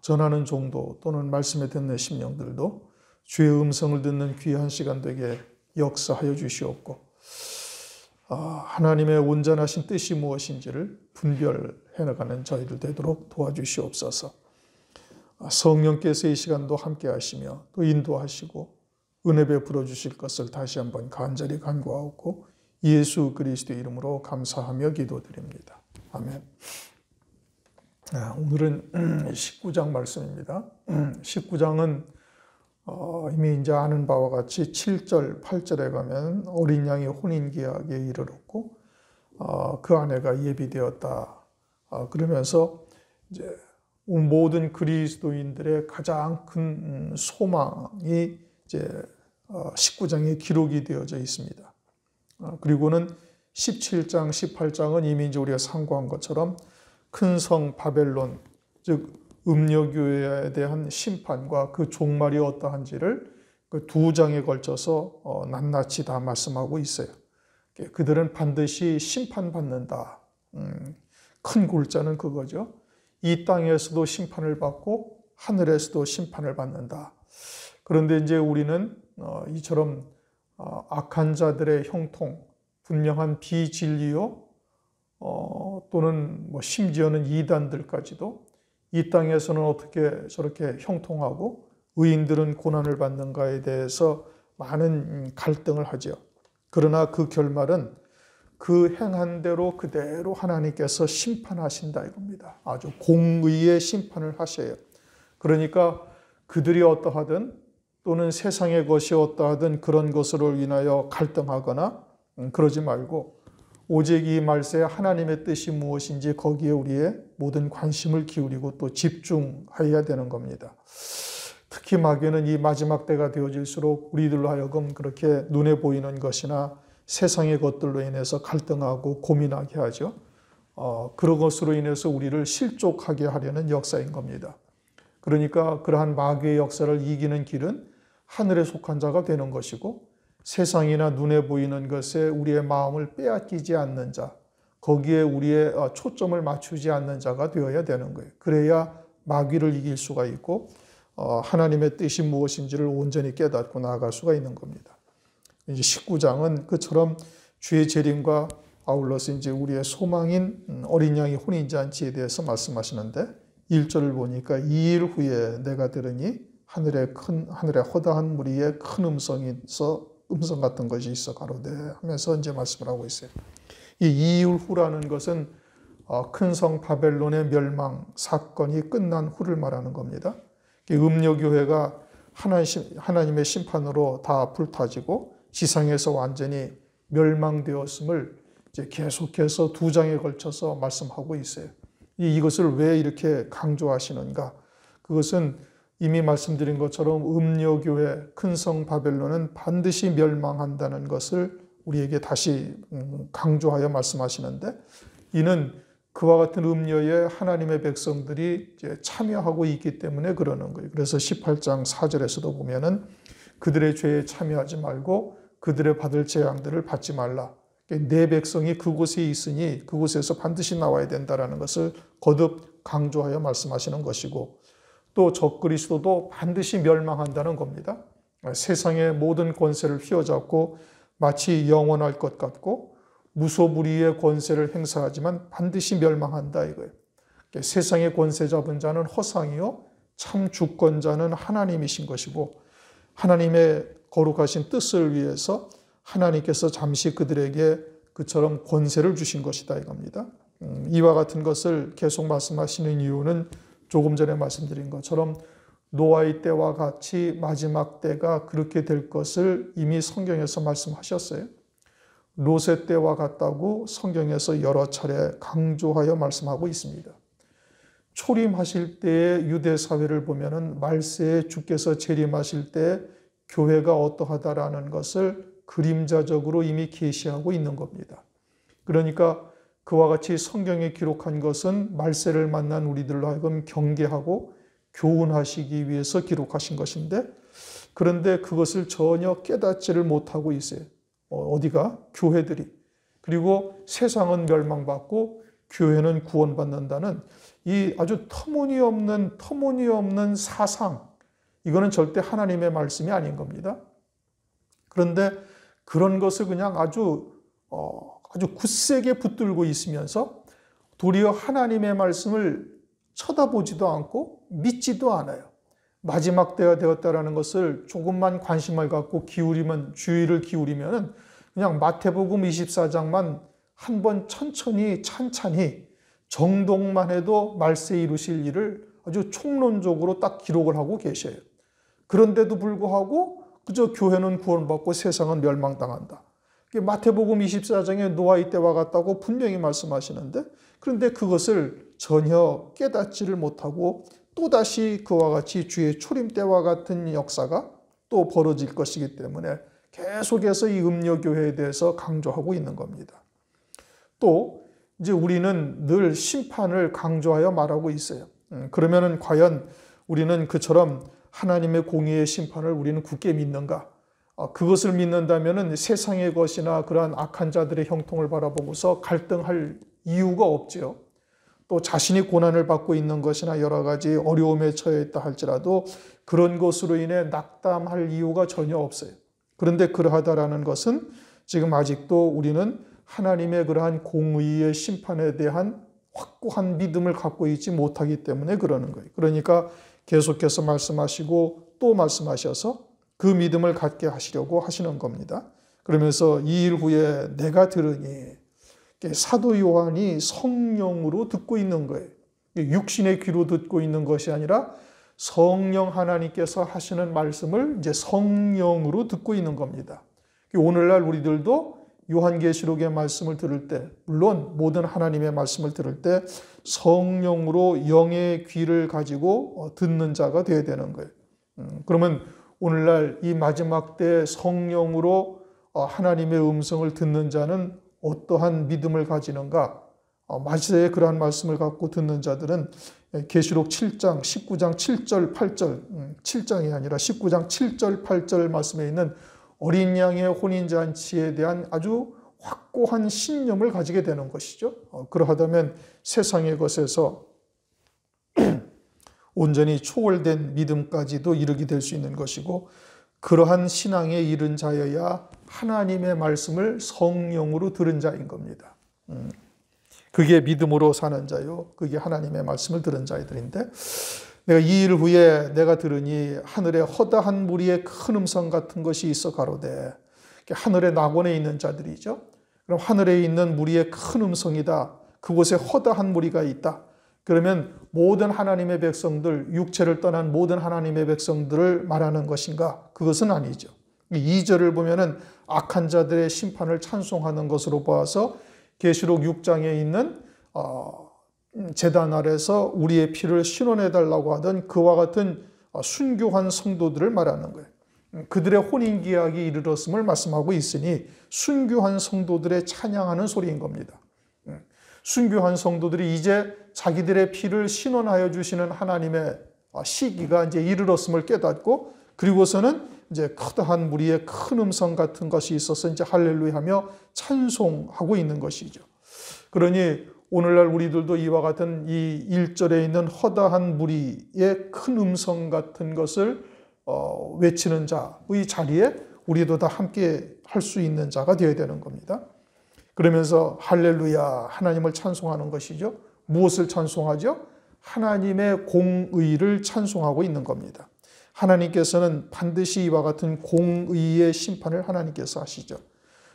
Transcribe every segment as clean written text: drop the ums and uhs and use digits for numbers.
전하는 종도 또는 말씀에 듣는 심령들도 주의 음성을 듣는 귀한 시간 되게 역사하여 주시옵고 하나님의 온전하신 뜻이 무엇인지를 분별해 나가는 저희들 되도록 도와주시옵소서. 성령께서 이 시간도 함께 하시며 또 인도하시고 은혜 베풀어 주실 것을 다시 한번 간절히 간구하고 예수 그리스도의 이름으로 감사하며 기도드립니다. 아멘. 오늘은 19장 말씀입니다. 19장은 이미 이제 아는 바와 같이 7절, 8절에 가면 어린 양이 혼인계약에 이르렀고 그 아내가 예비되었다. 그러면서 이제 모든 그리스도인들의 가장 큰 소망이 이제 19장에 기록이 되어져 있습니다. 그리고는 17장, 18장은 이미 이제 우리가 상고한 것처럼 큰 성 바벨론, 즉 음녀교회에 대한 심판과 그 종말이 어떠한지를 그 2장에 걸쳐서 낱낱이 다 말씀하고 있어요. 그들은 반드시 심판받는다. 큰 골자는 그거죠. 이 땅에서도 심판을 받고 하늘에서도 심판을 받는다. 그런데 이제 우리는 이처럼 악한 자들의 형통, 분명한 비진리요, 또는 뭐 심지어는 이단들까지도 이 땅에서는 어떻게 저렇게 형통하고 의인들은 고난을 받는가에 대해서 많은 갈등을 하죠. 그러나 그 결말은 그 행한 대로 그대로 하나님께서 심판하신다 이겁니다. 아주 공의의 심판을 하셔요. 그러니까 그들이 어떠하든 또는 세상의 것이 어떠하든 그런 것으로 인하여 갈등하거나 그러지 말고 오직 이 말세에 하나님의 뜻이 무엇인지 거기에 우리의 모든 관심을 기울이고 또 집중해야 되는 겁니다. 특히 마귀는 이 마지막 때가 되어질수록 우리들로 하여금 그렇게 눈에 보이는 것이나 세상의 것들로 인해서 갈등하고 고민하게 하죠. 그런 것으로 인해서 우리를 실족하게 하려는 역사인 겁니다. 그러니까 그러한 마귀의 역사를 이기는 길은 하늘에 속한 자가 되는 것이고 세상이나 눈에 보이는 것에 우리의 마음을 빼앗기지 않는 자, 거기에 우리의 초점을 맞추지 않는 자가 되어야 되는 거예요. 그래야 마귀를 이길 수가 있고 하나님의 뜻이 무엇인지를 온전히 깨닫고 나아갈 수가 있는 겁니다. 이제 19장은 그처럼 주의 재림과 아울러서 이제 우리의 소망인 어린 양의 혼인잔치에 대해서 말씀하시는데 1절을 보니까 2일 후에 내가 들으니 하늘에 허다한 무리에 큰 음성 같은 것이 있어 가로되 하면서 이제 말씀을 하고 있어요. 이 2일 후라는 것은 큰 성 바벨론의 멸망 사건이 끝난 후를 말하는 겁니다. 음녀교회가 하나님의 심판으로 다 불타지고 지상에서 완전히 멸망되었음을 이제 계속해서 2장에 걸쳐서 말씀하고 있어요. 이것을 왜 이렇게 강조하시는가? 그것은 이미 말씀드린 것처럼 음녀교회 큰 성 바벨론은 반드시 멸망한다는 것을 우리에게 다시 강조하여 말씀하시는데 이는 그와 같은 음녀에 하나님의 백성들이 이제 참여하고 있기 때문에 그러는 거예요. 그래서 18장 4절에서도 보면은 그들의 죄에 참여하지 말고 그들의 받을 재앙들을 받지 말라. 내 백성이 그곳에 있으니 그곳에서 반드시 나와야 된다는 것을 거듭 강조하여 말씀하시는 것이고 또 적그리스도도 반드시 멸망한다는 겁니다. 세상의 모든 권세를 휘어잡고 마치 영원할 것 같고 무소불위의 권세를 행사하지만 반드시 멸망한다 이거예요. 세상의 권세 잡은 자는 허상이요 참 주권자는 하나님이신 것이고 하나님의 거룩하신 뜻을 위해서 하나님께서 잠시 그들에게 그처럼 권세를 주신 것이다 이겁니다. 이와 같은 것을 계속 말씀하시는 이유는 조금 전에 말씀드린 것처럼 노아의 때와 같이 마지막 때가 그렇게 될 것을 이미 성경에서 말씀하셨어요. 롯의 때와 같다고 성경에서 여러 차례 강조하여 말씀하고 있습니다. 초림하실 때의 유대 사회를 보면은 말세에 주께서 재림하실 때 교회가 어떠하다라는 것을 그림자적으로 이미 계시하고 있는 겁니다. 그러니까 그와 같이 성경에 기록한 것은 말세를 만난 우리들로 하여금 경계하고 교훈하시기 위해서 기록하신 것인데 그런데 그것을 전혀 깨닫지를 못하고 있어요. 어디가? 교회들이. 그리고 세상은 멸망받고 교회는 구원받는다는 이 아주 터무니없는 사상, 이거는 절대 하나님의 말씀이 아닌 겁니다. 그런데 그런 것을 그냥 아주 굳세게 붙들고 있으면서 도리어 하나님의 말씀을 쳐다보지도 않고 믿지도 않아요. 마지막 때가 되었다라는 것을 조금만 관심을 갖고 주의를 기울이면 그냥 마태복음 24장만 한번 천천히 찬찬히 정독만 해도 말세 이루실 일을 아주 총론적으로 딱 기록을 하고 계셔요. 그런데도 불구하고 그저 교회는 구원받고 세상은 멸망당한다. 마태복음 24장에 노아의 때와 같다고 분명히 말씀하시는데, 그런데 그것을 전혀 깨닫지를 못하고 또다시 그와 같이 주의 초림 때와 같은 역사가 또 벌어질 것이기 때문에 계속해서 이 음녀교회에 대해서 강조하고 있는 겁니다. 또 이제 우리는 늘 심판을 강조하여 말하고 있어요. 그러면은 과연 우리는 그처럼 하나님의 공의의 심판을 우리는 굳게 믿는가? 그것을 믿는다면은 세상의 것이나 그러한 악한 자들의 형통을 바라보고서 갈등할 이유가 없지요. 또 자신이 고난을 받고 있는 것이나 여러 가지 어려움에 처해 있다 할지라도 그런 것으로 인해 낙담할 이유가 전혀 없어요. 그런데 그러하다라는 것은 지금 아직도 우리는 하나님의 그러한 공의의 심판에 대한 확고한 믿음을 갖고 있지 못하기 때문에 그러는 거예요. 그러니까 계속해서 말씀하시고 또 말씀하셔서 그 믿음을 갖게 하시려고 하시는 겁니다. 그러면서 2일 후에 내가 들으니, 사도 요한이 성령으로 듣고 있는 거예요. 육신의 귀로 듣고 있는 것이 아니라 성령 하나님께서 하시는 말씀을 이제 성령으로 듣고 있는 겁니다. 오늘날 우리들도 요한계시록의 말씀을 들을 때, 물론 모든 하나님의 말씀을 들을 때 성령으로 영의 귀를 가지고 듣는 자가 되어야 되는 거예요. 그러면 오늘날 이 마지막 때 성령으로 하나님의 음성을 듣는 자는 어떠한 믿음을 가지는가? 마지막에 그러한 말씀을 갖고 듣는 자들은 계시록 7장, 19장 7절, 8절, 7장이 아니라 19장 7절, 8절 말씀에 있는 어린 양의 혼인잔치에 대한 아주 확고한 신념을 가지게 되는 것이죠. 그러하다면 세상의 것에서 온전히 초월된 믿음까지도 이르게 될 수 있는 것이고, 그러한 신앙에 이른 자여야 하나님의 말씀을 성령으로 들은 자인 겁니다. 그게 믿음으로 사는 자요, 그게 하나님의 말씀을 들은 자들인데, 내가 2일 후에 내가 들으니 하늘에 허다한 무리의 큰 음성 같은 것이 있어 가로되, 하늘의 낙원에 있는 자들이죠. 그럼 하늘에 있는 무리의 큰 음성이다. 그곳에 허다한 무리가 있다. 그러면 모든 하나님의 백성들, 육체를 떠난 모든 하나님의 백성들을 말하는 것인가? 그것은 아니죠. 2절을 보면은 악한 자들의 심판을 찬송하는 것으로 보아서 계시록 6장에 있는 제단 아래서 우리의 피를 신원해달라고 하던 그와 같은 순교한 성도들을 말하는 거예요. 그들의 혼인기약이 이르렀음을 말씀하고 있으니 순교한 성도들의 찬양하는 소리인 겁니다. 순교한 성도들이 이제 자기들의 피를 신원하여 주시는 하나님의 시기가 이제 이르렀음을 깨닫고, 그리고서는 이제 커다한 무리의 큰 음성 같은 것이 있어서 이제 할렐루야 하며 찬송하고 있는 것이죠. 그러니 오늘날 우리들도 이와 같은 이 1절에 있는 허다한 무리의 큰 음성 같은 것을 외치는 자의 자리에 우리도 다 함께 할 수 있는 자가 되어야 되는 겁니다. 그러면서 할렐루야, 하나님을 찬송하는 것이죠. 무엇을 찬송하죠? 하나님의 공의를 찬송하고 있는 겁니다. 하나님께서는 반드시 이와 같은 공의의 심판을 하나님께서 하시죠.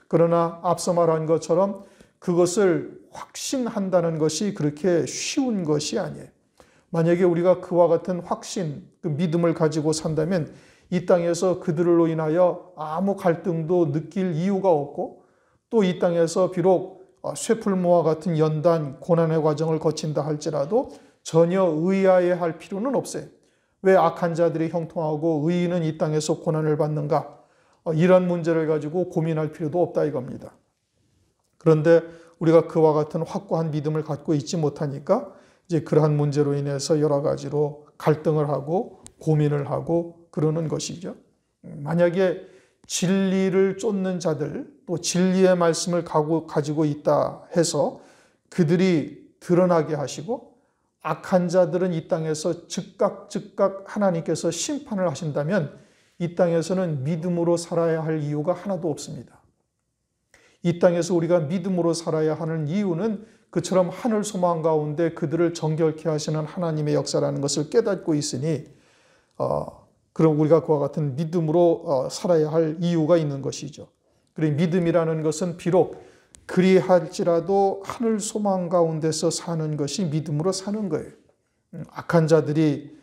그러나 앞서 말한 것처럼 그것을 확신한다는 것이 그렇게 쉬운 것이 아니에요. 만약에 우리가 그와 같은 확신, 그 믿음을 가지고 산다면 이 땅에서 그들로 인하여 아무 갈등도 느낄 이유가 없고, 또 이 땅에서 비록 쇠풀무와 같은 연단, 고난의 과정을 거친다 할지라도 전혀 의아해할 필요는 없어요. 왜 악한 자들이 형통하고 의인은 이 땅에서 고난을 받는가? 이런 문제를 가지고 고민할 필요도 없다 이겁니다. 그런데 우리가 그와 같은 확고한 믿음을 갖고 있지 못하니까 이제 그러한 문제로 인해서 여러 가지로 갈등을 하고 고민을 하고 그러는 것이죠. 만약에 진리를 쫓는 자들, 또 진리의 말씀을 가지고 있다 해서 그들이 드러나게 하시고 악한 자들은 이 땅에서 즉각 하나님께서 심판을 하신다면 이 땅에서는 믿음으로 살아야 할 이유가 하나도 없습니다. 이 땅에서 우리가 믿음으로 살아야 하는 이유는 그처럼 하늘 소망 가운데 그들을 정결케 하시는 하나님의 역사라는 것을 깨닫고 있으니 그럼 우리가 그와 같은 믿음으로 살아야 할 이유가 있는 것이죠. 그리고 믿음이라는 것은 비록 그리할지라도 하늘 소망 가운데서 사는 것이 믿음으로 사는 거예요. 악한 자들이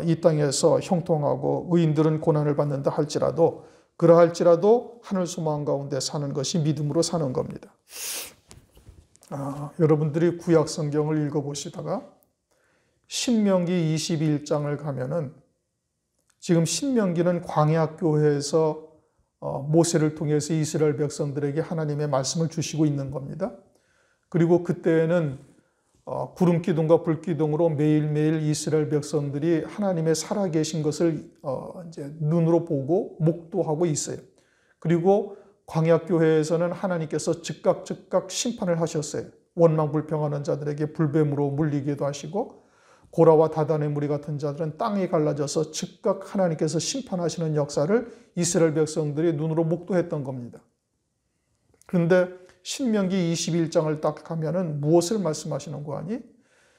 이 땅에서 형통하고 의인들은 고난을 받는다 할지라도 그러할지라도 하늘 소망 가운데 사는 것이 믿음으로 사는 겁니다. 여러분들이 구약 성경을 읽어보시다가 신명기 21장을 가면은 지금 신명기는 광야교회에서 모세를 통해서 이스라엘 백성들에게 하나님의 말씀을 주시고 있는 겁니다. 그리고 그때에는 구름 기둥과 불 기둥으로 매일매일 이스라엘 백성들이 하나님의 살아계신 것을 이제 눈으로 보고 목도하고 있어요. 그리고 광야교회에서는 하나님께서 즉각 심판을 하셨어요. 원망불평하는 자들에게 불뱀으로 물리기도 하시고 고라와 다단의 무리 같은 자들은 땅이 갈라져서 즉각 하나님께서 심판하시는 역사를 이스라엘 백성들이 눈으로 목도했던 겁니다. 그런데 신명기 21장을 딱 가면은 무엇을 말씀하시는 거 아니?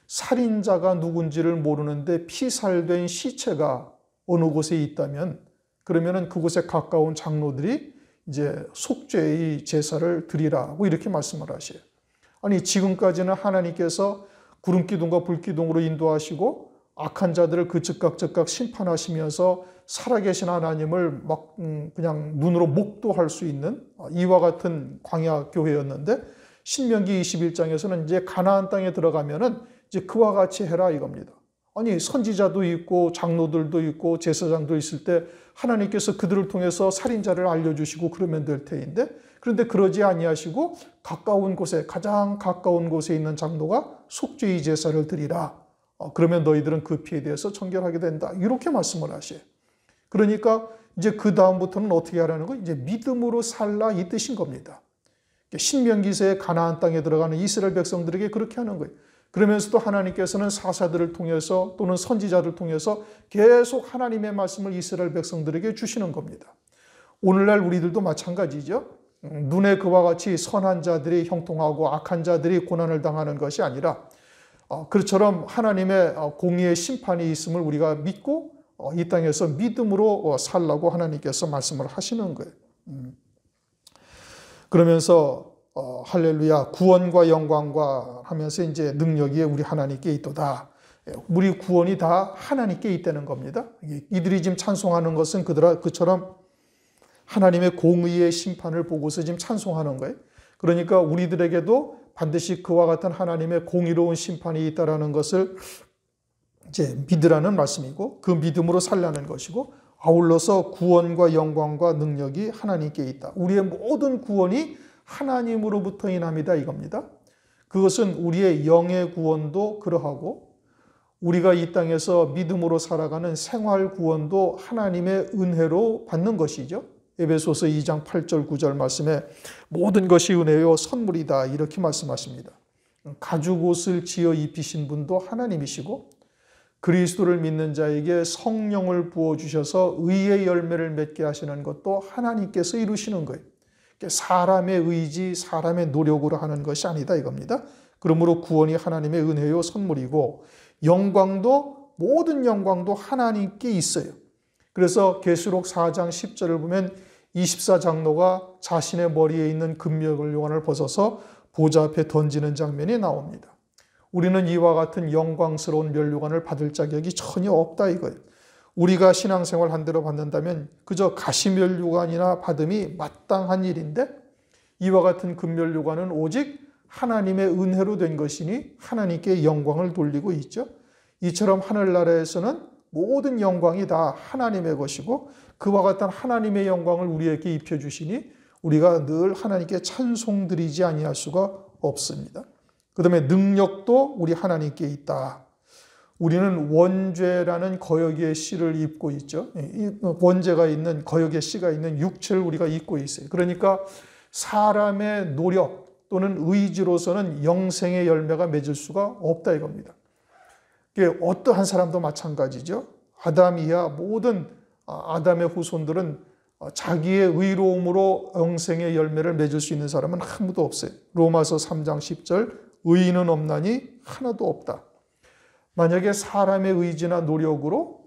살인자가 누군지를 모르는데 피살된 시체가 어느 곳에 있다면 그러면은 그곳에 가까운 장로들이 이제 속죄의 제사를 드리라고 이렇게 말씀을 하셔요. 아니 지금까지는 하나님께서 구름 기둥과 불 기둥으로 인도하시고 악한 자들을 그 즉각 심판하시면서 살아계신 하나님을 막 그냥 눈으로 목도할 수 있는 이와 같은 광야 교회였는데 신명기 21장에서는 이제 가나안 땅에 들어가면은 이제 그와 같이 해라 이겁니다. 아니 선지자도 있고 장로들도 있고 제사장도 있을 때 하나님께서 그들을 통해서 살인자를 알려주시고 그러면 될 테인데 그런데 그러지 아니하시고 가까운 곳에 가장 가까운 곳에 있는 장로가 속죄의 제사를 드리라. 그러면 너희들은 그 피에 대해서 정결하게 된다. 이렇게 말씀을 하셔요. 그러니까 이제 그 다음부터는 어떻게 하라는 거? 이제 믿음으로 살라 이 뜻인 겁니다. 신명기서에 가나안 땅에 들어가는 이스라엘 백성들에게 그렇게 하는 거예요. 그러면서도 하나님께서는 사사들을 통해서 또는 선지자를 통해서 계속 하나님의 말씀을 이스라엘 백성들에게 주시는 겁니다. 오늘날 우리들도 마찬가지죠. 눈에 그와 같이 선한 자들이 형통하고 악한 자들이 고난을 당하는 것이 아니라 그처럼 하나님의 공의의 심판이 있음을 우리가 믿고 이 땅에서 믿음으로 살라고 하나님께서 말씀을 하시는 거예요. 그러면서 할렐루야 구원과 영광과 하면서 이제 능력이 우리 하나님께 있도다. 우리 구원이 다 하나님께 있다는 겁니다. 이들이 지금 찬송하는 것은 그처럼 하나님의 공의의 심판을 보고서 지금 찬송하는 거예요. 그러니까 우리들에게도 반드시 그와 같은 하나님의 공의로운 심판이 있다라는 것을 이제 믿으라는 말씀이고 그 믿음으로 살라는 것이고 아울러서 구원과 영광과 능력이 하나님께 있다. 우리의 모든 구원이 하나님으로부터 인합니다 이겁니다. 그것은 우리의 영의 구원도 그러하고 우리가 이 땅에서 믿음으로 살아가는 생활 구원도 하나님의 은혜로 받는 것이죠. 에베소서 2장 8절 9절 말씀에 모든 것이 은혜요 선물이다 이렇게 말씀하십니다. 가죽옷을 지어 입히신 분도 하나님이시고 그리스도를 믿는 자에게 성령을 부어주셔서 의의 열매를 맺게 하시는 것도 하나님께서 이루시는 거예요. 사람의 의지, 사람의 노력으로 하는 것이 아니다 이겁니다. 그러므로 구원이 하나님의 은혜요 선물이고 영광도 모든 영광도 하나님께 있어요. 그래서 계시록 4장 10절을 보면 24장로가 자신의 머리에 있는 금면류관을 벗어서 보좌 앞에 던지는 장면이 나옵니다. 우리는 이와 같은 영광스러운 면류관을 받을 자격이 전혀 없다 이거예요. 우리가 신앙생활 한 대로 받는다면 그저 가시면류관이나 받음이 마땅한 일인데 이와 같은 금면류관은 오직 하나님의 은혜로 된 것이니 하나님께 영광을 돌리고 있죠. 이처럼 하늘나라에서는 모든 영광이 다 하나님의 것이고 그와 같은 하나님의 영광을 우리에게 입혀주시니 우리가 늘 하나님께 찬송드리지 아니할 수가 없습니다. 그 다음에 능력도 우리 하나님께 있다. 우리는 원죄라는 거역의 씨를 입고 있죠. 원죄가 있는 거역의 씨가 있는 육체를 우리가 입고 있어요. 그러니까 사람의 노력 또는 의지로서는 영생의 열매가 맺을 수가 없다 이겁니다. 이게 어떠한 사람도 마찬가지죠. 아담 이하 모든 아담의 후손들은 자기의 의로움으로 영생의 열매를 맺을 수 있는 사람은 아무도 없어요. 로마서 3장 10절 의인은 없나니 하나도 없다. 만약에 사람의 의지나 노력으로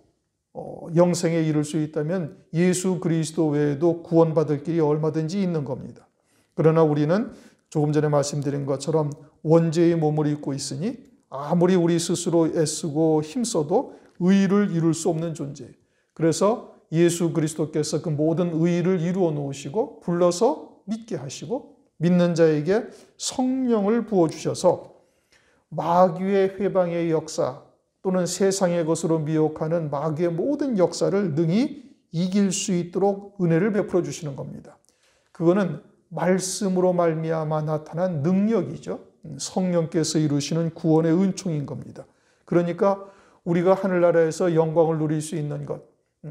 영생에 이를 수 있다면 예수 그리스도 외에도 구원받을 길이 얼마든지 있는 겁니다. 그러나 우리는 조금 전에 말씀드린 것처럼 원죄의 몸을 입고 있으니 아무리 우리 스스로 애쓰고 힘써도 의를 이룰 수 없는 존재예요. 그래서 예수 그리스도께서 그 모든 의를 이루어 놓으시고 불러서 믿게 하시고 믿는 자에게 성령을 부어주셔서 마귀의 회방의 역사 또는 세상의 것으로 미혹하는 마귀의 모든 역사를 능히 이길 수 있도록 은혜를 베풀어 주시는 겁니다. 그거는 말씀으로 말미암아 나타난 능력이죠. 성령께서 이루시는 구원의 은총인 겁니다. 그러니까 우리가 하늘나라에서 영광을 누릴 수 있는 것,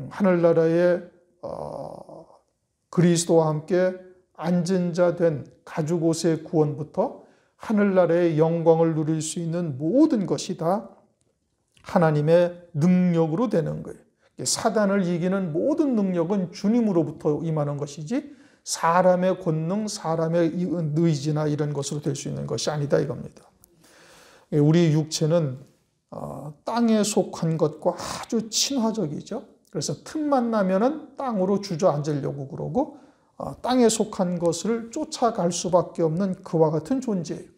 하늘나라의 그리스도와 함께 앉은 자 된 가죽 옷의 구원부터 하늘나라의 영광을 누릴 수 있는 모든 것이 다 하나님의 능력으로 되는 거예요. 사단을 이기는 모든 능력은 주님으로부터 임하는 것이지 사람의 권능, 사람의 의지나 이런 것으로 될 수 있는 것이 아니다 이겁니다. 우리 육체는 땅에 속한 것과 아주 친화적이죠. 그래서 틈만 나면은 땅으로 주저앉으려고 그러고 땅에 속한 것을 쫓아갈 수밖에 없는 그와 같은 존재예요.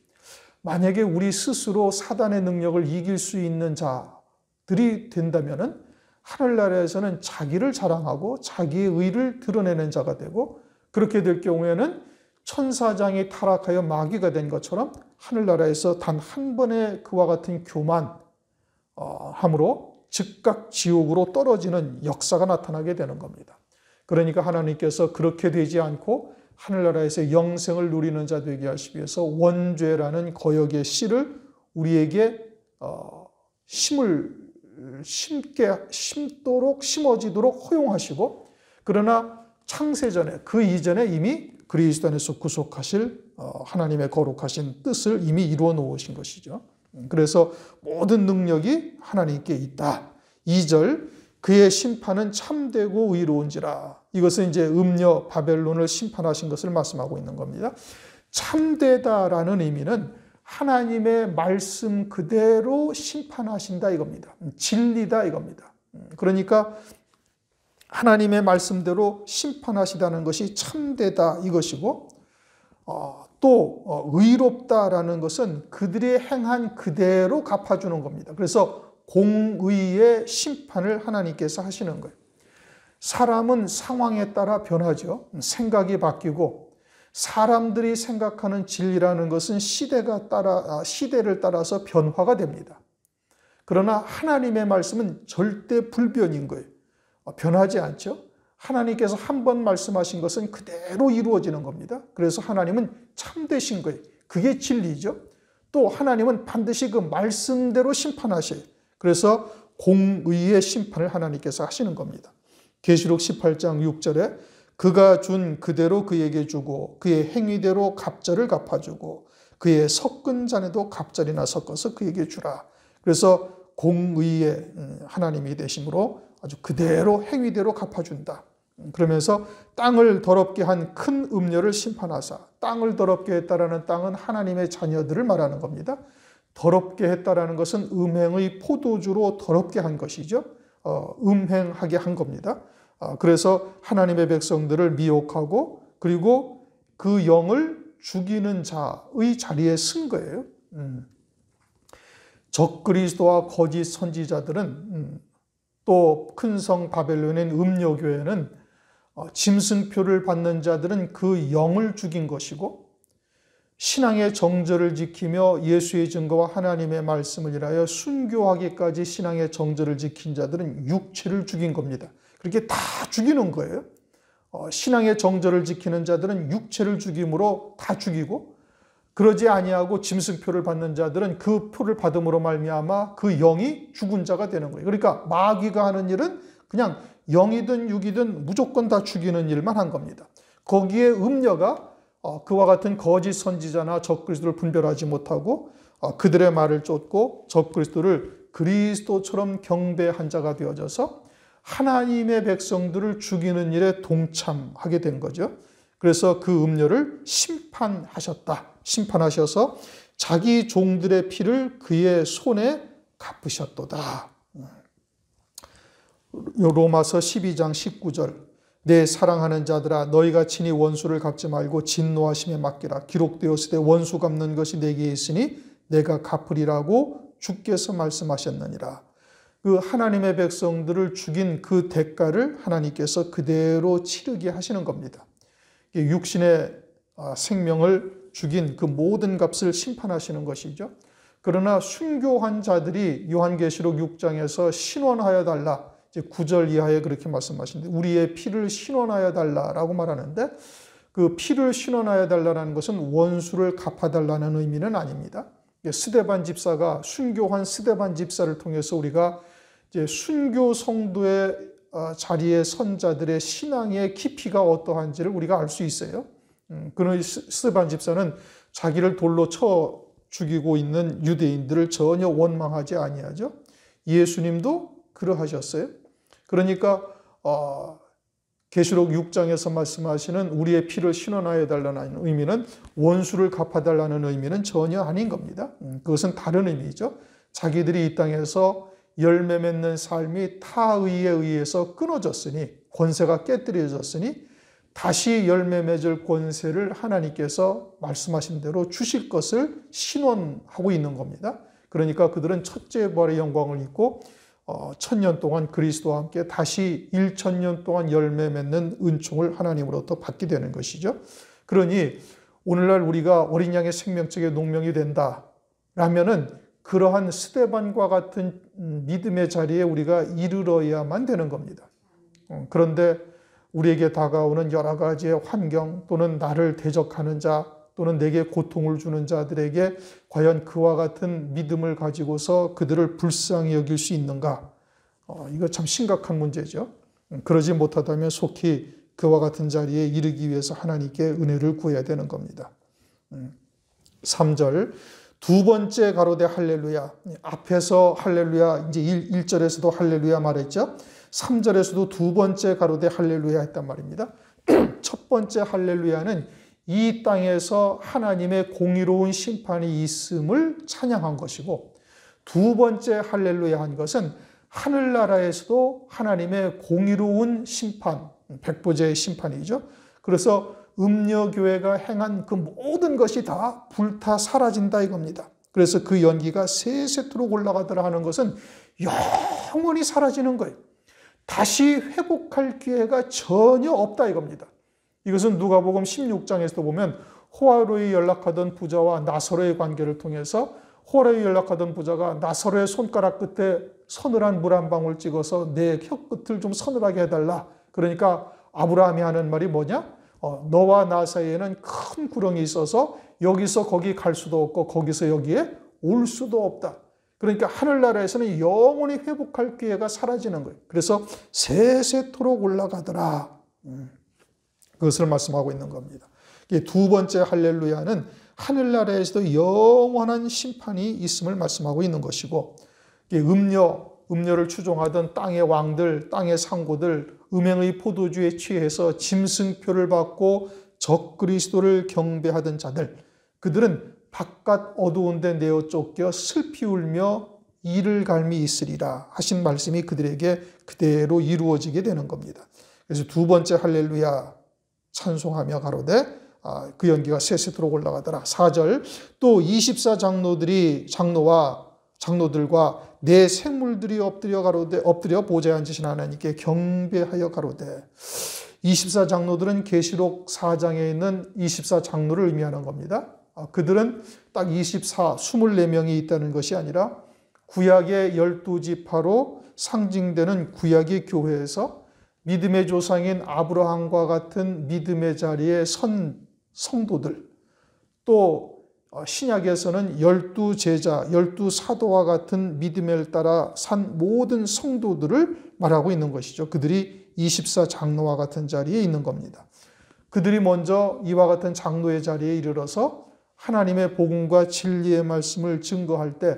만약에 우리 스스로 사단의 능력을 이길 수 있는 자들이 된다면은 하늘나라에서는 자기를 자랑하고 자기의 의를 드러내는 자가 되고 그렇게 될 경우에는 천사장이 타락하여 마귀가 된 것처럼 하늘나라에서 단 한 번의 그와 같은 교만함으로 즉각 지옥으로 떨어지는 역사가 나타나게 되는 겁니다. 그러니까 하나님께서 그렇게 되지 않고 하늘나라에서 영생을 누리는 자 되게 하시기 위해서 원죄라는 거역의 씨를 우리에게 심도록 심어지도록 허용하시고 그러나 창세전에 그 이전에 이미 그리스도 안에서 구속하실 하나님의 거룩하신 뜻을 이미 이루어 놓으신 것이죠. 그래서 모든 능력이 하나님께 있다. 2절 그의 심판은 참되고 의로운지라. 이것은 이제 음녀 바벨론을 심판하신 것을 말씀하고 있는 겁니다. 참되다라는 의미는 하나님의 말씀 그대로 심판하신다 이겁니다. 진리다 이겁니다. 그러니까 하나님의 말씀대로 심판하시다는 것이 참되다 이것이고 또 의롭다라는 것은 그들이 행한 그대로 갚아주는 겁니다. 그래서 공의의 심판을 하나님께서 하시는 거예요. 사람은 상황에 따라 변하죠. 생각이 바뀌고 사람들이 생각하는 진리라는 것은 시대를 따라서 변화가 됩니다. 그러나 하나님의 말씀은 절대 불변인 거예요. 변하지 않죠. 하나님께서 한 번 말씀하신 것은 그대로 이루어지는 겁니다. 그래서 하나님은 참되신 거예요. 그게 진리죠. 또 하나님은 반드시 그 말씀대로 심판하셔요. 그래서 공의의 심판을 하나님께서 하시는 겁니다. 계시록 18장 6절에 그가 준 그대로 그에게 주고 그의 행위대로 갑절을 갚아주고 그의 섞은 잔에도 갑절이나 섞어서 그에게 주라. 그래서 공의의 하나님이 되심으로 아주 그대로 행위대로 갚아준다. 그러면서 땅을 더럽게 한 큰 음녀를 심판하사 땅을 더럽게 했다라는 땅은 하나님의 자녀들을 말하는 겁니다. 더럽게 했다라는 것은 음행의 포도주로 더럽게 한 것이죠. 음행하게 한 겁니다. 그래서 하나님의 백성들을 미혹하고 그리고 그 영을 죽이는 자의 자리에 쓴 거예요. 적그리스도와 거짓 선지자들은 또 큰 성 바벨론인 음녀교회는 짐승표를 받는 자들은 그 영을 죽인 것이고 신앙의 정절을 지키며 예수의 증거와 하나님의 말씀을 일하여 순교하기까지 신앙의 정절을 지킨 자들은 육체를 죽인 겁니다. 그렇게 다 죽이는 거예요. 신앙의 정절을 지키는 자들은 육체를 죽임으로 다 죽이고 그러지 아니하고 짐승표를 받는 자들은 그 표를 받음으로 말미암아 그 영이 죽은 자가 되는 거예요. 그러니까 마귀가 하는 일은 그냥 영이든 육이든 무조건 다 죽이는 일만 한 겁니다. 거기에 음녀가 그와 같은 거짓 선지자나 적그리스도를 분별하지 못하고 그들의 말을 쫓고 적그리스도를 그리스도처럼 경배한 자가 되어져서 하나님의 백성들을 죽이는 일에 동참하게 된 거죠. 그래서 그 음료를 심판하셨다. 심판하셔서 자기 종들의 피를 그의 손에 갚으셨도다. 로마서 12장 19절. 내 사랑하는 자들아 너희가 친히 원수를 갚지 말고 진노하심에 맡기라. 기록되었으되 원수 갚는 것이 내게 있으니 내가 갚으리라고 주께서 말씀하셨느니라. 그 하나님의 백성들을 죽인 그 대가를 하나님께서 그대로 치르게 하시는 겁니다. 육신의 생명을 죽인 그 모든 값을 심판하시는 것이죠. 그러나 순교한 자들이 요한계시록 6장에서 신원하여 달라. 이제 9절 이하에 그렇게 말씀하시는데 우리의 피를 신원하여 달라라고 말하는데 그 피를 신원하여 달라는 것은 원수를 갚아달라는 의미는 아닙니다. 스데반 집사가 순교한 스데반 집사를 통해서 우리가 이제 순교 성도의 자리에 선 자들의 신앙의 깊이가 어떠한지를 우리가 알 수 있어요. 그는 스데반 집사는 자기를 돌로 쳐 죽이고 있는 유대인들을 전혀 원망하지 아니하죠. 예수님도 그러하셨어요. 그러니까 계시록 6장에서 말씀하시는 우리의 피를 신원하여 달라는 의미는 원수를 갚아달라는 의미는 전혀 아닌 겁니다. 그것은 다른 의미죠. 자기들이 이 땅에서 열매 맺는 삶이 타의에 의해서 끊어졌으니 권세가 깨뜨려졌으니 다시 열매 맺을 권세를 하나님께서 말씀하신 대로 주실 것을 신원하고 있는 겁니다. 그러니까 그들은 첫째 부활의 영광을 입고 1000년 동안 그리스도와 함께 다시 1000년 동안 열매 맺는 은총을 하나님으로부터 받게 되는 것이죠. 그러니 오늘날 우리가 어린 양의 생명책의 농명이 된다라면은 그러한 스데반과 같은 믿음의 자리에 우리가 이르러야만 되는 겁니다. 그런데 우리에게 다가오는 여러 가지의 환경 또는 나를 대적하는 자 또는 내게 고통을 주는 자들에게 과연 그와 같은 믿음을 가지고서 그들을 불쌍히 여길 수 있는가? 이거 참 심각한 문제죠. 그러지 못하다면 속히 그와 같은 자리에 이르기 위해서 하나님께 은혜를 구해야 되는 겁니다. 3절 두 번째 가로되 할렐루야. 앞에서 할렐루야 이제 1절에서도 할렐루야 말했죠. 3절에서도 두 번째 가로되 할렐루야 했단 말입니다. 첫 번째 할렐루야는 이 땅에서 하나님의 공의로운 심판이 있음을 찬양한 것이고 두 번째 할렐루야 한 것은 하늘나라에서도 하나님의 공의로운 심판, 백보제의 심판이죠. 그래서 음녀교회가 행한 그 모든 것이 다 불타 사라진다 이겁니다. 그래서 그 연기가 세세토록 올라가더라 하는 것은 영원히 사라지는 거예요. 다시 회복할 기회가 전혀 없다 이겁니다. 이것은 누가복음 16장에서도 보면 호화로에 연락하던 부자와 나사로의 관계를 통해서 호화로에 연락하던 부자가 나사로의 손가락 끝에 서늘한 물 한 방울 찍어서 내 혀끝을 좀 서늘하게 해달라. 그러니까 아브라함이 하는 말이 뭐냐? 너와 나 사이에는 큰 구렁이 있어서 여기서 거기 갈 수도 없고 거기서 여기에 올 수도 없다. 그러니까 하늘나라에서는 영원히 회복할 기회가 사라지는 거예요. 그래서 세세토록 올라가더라. 그것을 말씀하고 있는 겁니다. 두 번째 할렐루야는 하늘나라에서도 영원한 심판이 있음을 말씀하고 있는 것이고 음료를 추종하던 땅의 왕들, 땅의 상고들, 음행의 포도주에 취해서 짐승표를 받고 적그리스도를 경배하던 자들, 그들은 바깥 어두운 데 내어 쫓겨 슬피 울며 이를 갈미 있으리라 하신 말씀이 그들에게 그대로 이루어지게 되는 겁니다. 그래서 두 번째 할렐루야 찬송하며 가로되 그 연기가 세세토록 올라가더라. 4절 또 24장로들과 내 생물들이 엎드려 보좌에 앉으신 하나님께 경배하여 가로되 24장로들은 계시록 4장에 있는 24장로를 의미하는 겁니다. 그들은 딱 24명이 있다는 것이 아니라 구약의 12지파로 상징되는 구약의 교회에서 믿음의 조상인 아브라함과 같은 믿음의 자리에 선 성도들, 또 신약에서는 12제자, 12사도와 같은 믿음을 따라 산 모든 성도들을 말하고 있는 것이죠. 그들이 24장로와 같은 자리에 있는 겁니다. 그들이 먼저 이와 같은 장로의 자리에 이르러서 하나님의 복음과 진리의 말씀을 증거할 때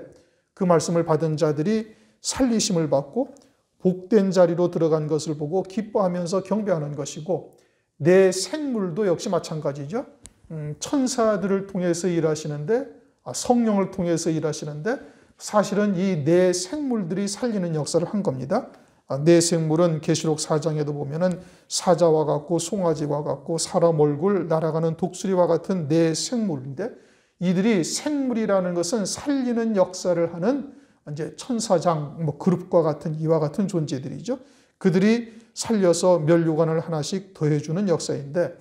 그 말씀을 받은 자들이 살리심을 받고 복된 자리로 들어간 것을 보고 기뻐하면서 경배하는 것이고, 내 생물도 역시 마찬가지죠. 천사들을 통해서 일하시는데, 성령을 통해서 일하시는데 사실은 이 내 생물들이 살리는 역사를 한 겁니다. 내 생물은 계시록 4장에도 보면은 사자와 같고 송아지와 같고 사람 얼굴, 날아가는 독수리와 같은 내 생물인데, 이들이 생물이라는 것은 살리는 역사를 하는 이제 천사장, 그룹과 같은 이와 같은 존재들이죠. 그들이 살려서 면류관을 하나씩 더해주는 역사인데,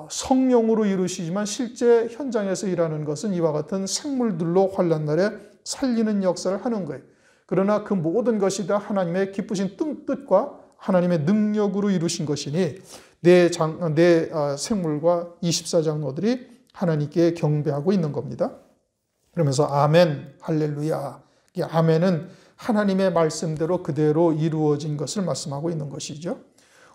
성령으로 이루시지만 실제 현장에서 일하는 것은 이와 같은 생물들로 환난날에 살리는 역사를 하는 거예요. 그러나 그 모든 것이 다 하나님의 기쁘신 뜻과 하나님의 능력으로 이루신 것이니 내 생물과 24장로들이 하나님께 경배하고 있는 겁니다. 그러면서 아멘, 할렐루야. 이 아멘은 하나님의 말씀대로 그대로 이루어진 것을 말씀하고 있는 것이죠.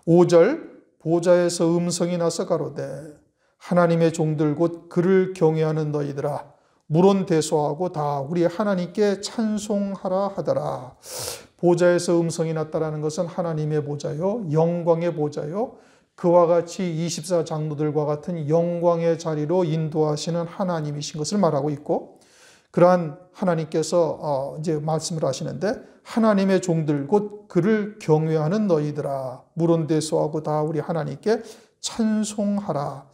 5절, 보좌에서 음성이 나서 가로되 하나님의 종들 곧 그를 경외하는 너희들아, 물론 대소하고 다 우리 하나님께 찬송하라 하더라. 보좌에서 음성이 났다라는 것은 하나님의 보좌요, 영광의 보좌요, 그와 같이 24장로들과 같은 영광의 자리로 인도하시는 하나님이신 것을 말하고 있고, 그러한 하나님께서 이제 말씀을 하시는데 하나님의 종들 곧 그를 경외하는 너희들아, 물은 대소하고 다 우리 하나님께 찬송하라.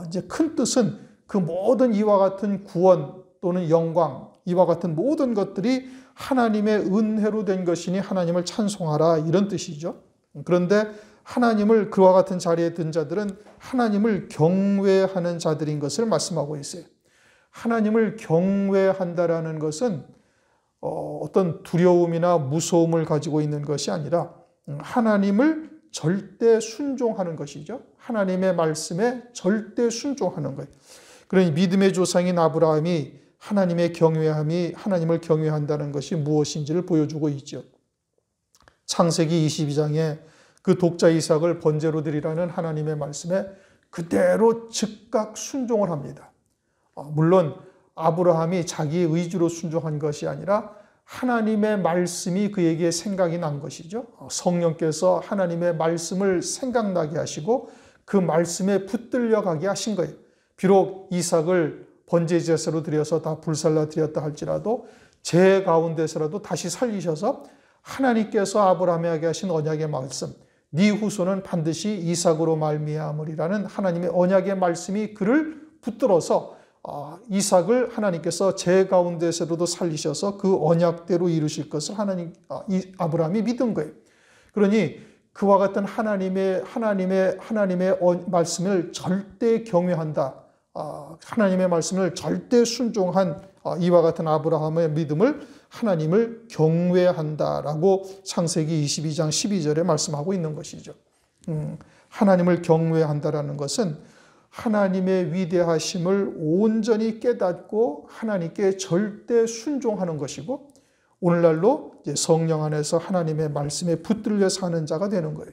이제 큰 뜻은 그 모든 이와 같은 구원 또는 영광, 이와 같은 모든 것들이 하나님의 은혜로 된 것이니 하나님을 찬송하라, 이런 뜻이죠. 그런데 하나님을, 그와 같은 자리에 든 자들은 하나님을 경외하는 자들인 것을 말씀하고 있어요. 하나님을 경외한다라는 것은 어떤 두려움이나 무서움을 가지고 있는 것이 아니라 하나님을 절대 순종하는 것이죠. 하나님의 말씀에 절대 순종하는 거예요. 그러니 믿음의 조상인 아브라함이 하나님의 경외함이, 하나님을 경외한다는 것이 무엇인지를 보여주고 있죠. 창세기 22장에 그 독자 이삭을 번제로 드리라는 하나님의 말씀에 그대로 즉각 순종을 합니다. 물론 아브라함이 자기의 의지로 순종한 것이 아니라 하나님의 말씀이 그에게 생각이 난 것이죠. 성령께서 하나님의 말씀을 생각나게 하시고 그 말씀에 붙들려 가게 하신 거예요. 비록 이삭을 번제제사로 드려서 다 불살라 드렸다 할지라도 제 가운데서라도 다시 살리셔서 하나님께서 아브라함에게 하신 언약의 말씀, 네 후손은 반드시 이삭으로 말미암으리라는 하나님의 언약의 말씀이 그를 붙들어서 이삭을 하나님께서 제 가운데서라도 살리셔서 그 언약대로 이루실 것을 아브라함이 믿은 거예요. 그러니 그와 같은 하나님의 말씀을 절대 경외한다, 하나님의 말씀을 절대 순종한 이와 같은 아브라함의 믿음을 하나님을 경외한다라고 창세기 22장 12절에 말씀하고 있는 것이죠. 하나님을 경외한다라는 것은 하나님의 위대하심을 온전히 깨닫고 하나님께 절대 순종하는 것이고, 오늘날로 이제 성령 안에서 하나님의 말씀에 붙들려 사는 자가 되는 거예요.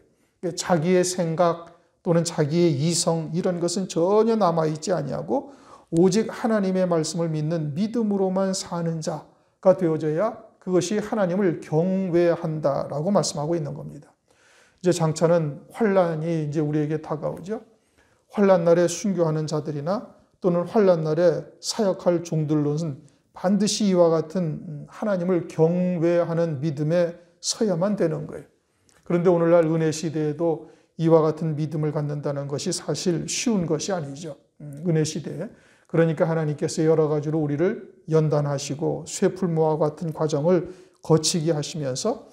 자기의 생각 또는 자기의 이성, 이런 것은 전혀 남아있지 아니하고 오직 하나님의 말씀을 믿는 믿음으로만 사는 자가 되어져야 그것이 하나님을 경외한다라고 말씀하고 있는 겁니다. 이제 장차는 환란이 이제 우리에게 다가오죠. 환란날에 순교하는 자들이나 또는 환란날에 사역할 종들로는 반드시 이와 같은 하나님을 경외하는 믿음에 서야만 되는 거예요. 그런데 오늘날 은혜 시대에도 이와 같은 믿음을 갖는다는 것이 사실 쉬운 것이 아니죠. 은혜 시대에. 그러니까 하나님께서 여러 가지로 우리를 연단하시고 쇠풀무와 같은 과정을 거치게 하시면서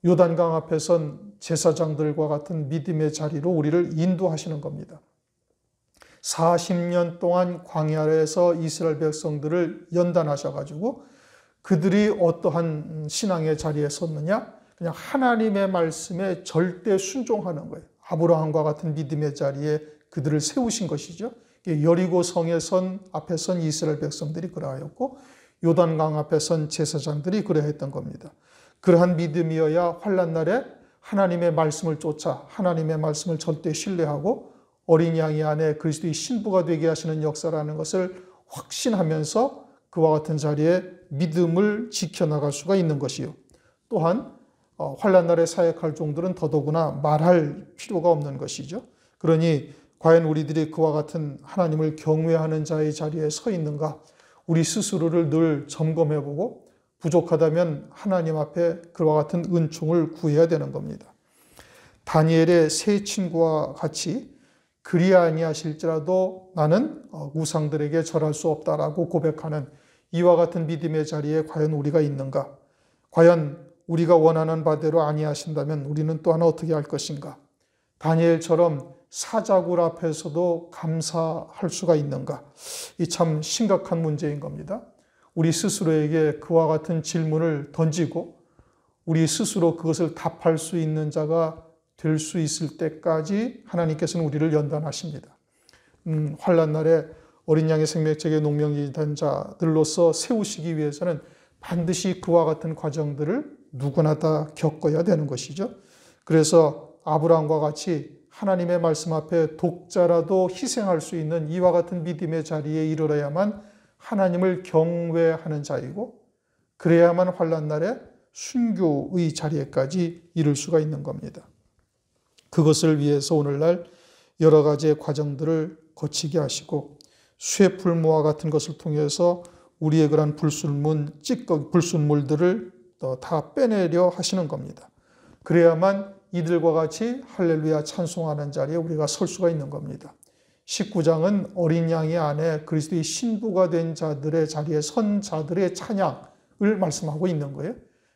요단강 앞에 선 제사장들과 같은 믿음의 자리로 우리를 인도하시는 겁니다. 40년 동안 광야에서 이스라엘 백성들을 연단하셔가지고 그들이 어떠한 신앙의 자리에 섰느냐? 그냥 하나님의 말씀에 절대 순종하는 거예요. 아브라함과 같은 믿음의 자리에 그들을 세우신 것이죠. 여리고 성에 앞에 선 이스라엘 백성들이 그러하였고 요단강 앞에 선 제사장들이 그러했던 겁니다. 그러한 믿음이어야 환난날에 하나님의 말씀을 쫓아 하나님의 말씀을 절대 신뢰하고 어린 양이 안에 그리스도의 신부가 되게 하시는 역사라는 것을 확신하면서 그와 같은 자리에 믿음을 지켜나갈 수가 있는 것이요. 또한 환난 날에 사역할 종들은 더더구나 말할 필요가 없는 것이죠. 그러니 과연 우리들이 그와 같은 하나님을 경외하는 자의 자리에 서 있는가, 우리 스스로를 늘 점검해보고 부족하다면 하나님 앞에 그와 같은 은총을 구해야 되는 겁니다. 다니엘의 세 친구와 같이 그리 아니하실지라도 나는 우상들에게 절할 수 없다라고 고백하는 이와 같은 믿음의 자리에 과연 우리가 있는가? 과연 우리가 원하는 바대로 아니하신다면 우리는 또 하나 어떻게 할 것인가? 다니엘처럼 사자굴 앞에서도 감사할 수가 있는가? 이 참 심각한 문제인 겁니다. 우리 스스로에게 그와 같은 질문을 던지고 우리 스스로 그것을 답할 수 있는 자가 될 수 있을 때까지 하나님께서는 우리를 연단하십니다. 환난 날에 어린 양의 생명책에 농명이 된 자들로서 세우시기 위해서는 반드시 그와 같은 과정들을 누구나 다 겪어야 되는 것이죠. 그래서 아브라함과 같이 하나님의 말씀 앞에 독자라도 희생할 수 있는 이와 같은 믿음의 자리에 이르러야만 하나님을 경외하는 자이고, 그래야만 환난 날에 순교의 자리에까지 이를 수가 있는 겁니다. 그것을 위해서 오늘날 여러 가지의 과정들을 거치게 하시고 쇠풀무와 같은 것을 통해서 우리의 그런 불순물들을 다 빼내려 하시는 겁니다. 그래야만 이들과 같이 할렐루야 찬송하는 자리에 우리가 설 수가 있는 겁니다. 19장은 어린 양의 안에 그리스도의 신부가 된 자들의 자리에 선 자들의 찬양을 말씀하고 있는 거예요.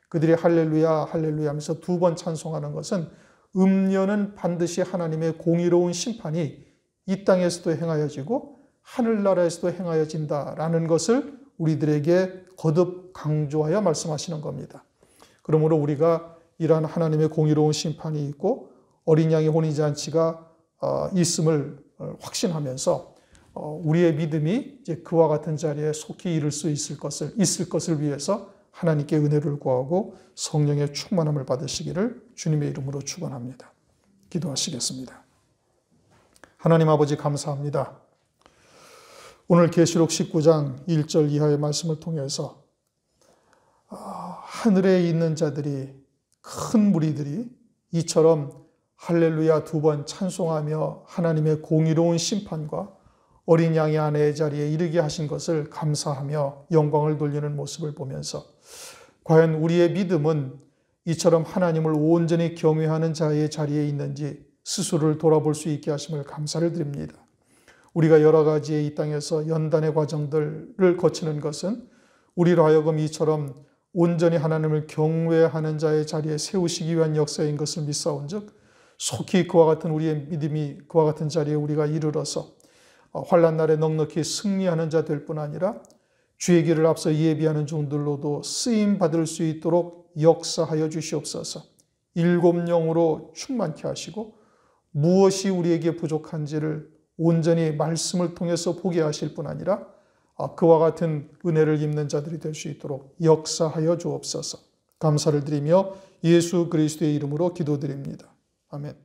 그들이 할렐루야 할렐루야 하면서 두 번 찬송하는 것은 음녀는 반드시 하나님의 공의로운 심판이 이 땅에서도 행하여지고 하늘나라에서도 행하여진다라는 것을 우리들에게 거듭 강조하여 말씀하시는 겁니다. 그러므로 우리가 이러한 하나님의 공의로운 심판이 있고 어린 양의 혼인잔치가 있음을 확신하면서 우리의 믿음이 이제 그와 같은 자리에 속히 이를 수 있을 것을 위해서 하나님께 은혜를 구하고 성령의 충만함을 받으시기를 주님의 이름으로 축원합니다. 기도하시겠습니다. 하나님 아버지 감사합니다. 오늘 계시록 19장 1절 이하의 말씀을 통해서 하늘에 있는 자들이, 큰 무리들이 이처럼 할렐루야 두 번 찬송하며 하나님의 공의로운 심판과 어린 양의 아내의 자리에 이르게 하신 것을 감사하며 영광을 돌리는 모습을 보면서 과연 우리의 믿음은 이처럼 하나님을 온전히 경외하는 자의 자리에 있는지 스스로를 돌아볼 수 있게 하심을 감사를 드립니다. 우리가 여러 가지의 이 땅에서 연단의 과정들을 거치는 것은 우리로 하여금 이처럼 온전히 하나님을 경외하는 자의 자리에 세우시기 위한 역사인 것을 믿사온즉 속히 그와 같은 우리의 믿음이 그와 같은 자리에 우리가 이르러서 환난 날에 넉넉히 승리하는 자 될 뿐 아니라 주의 길을 앞서 예비하는 종들로도 쓰임 받을 수 있도록 역사하여 주시옵소서. 일곱 영으로 충만케 하시고 무엇이 우리에게 부족한지를 온전히 말씀을 통해서 보게 하실 뿐 아니라 그와 같은 은혜를 입는 자들이 될 수 있도록 역사하여 주옵소서. 감사를 드리며 예수 그리스도의 이름으로 기도드립니다. 아멘.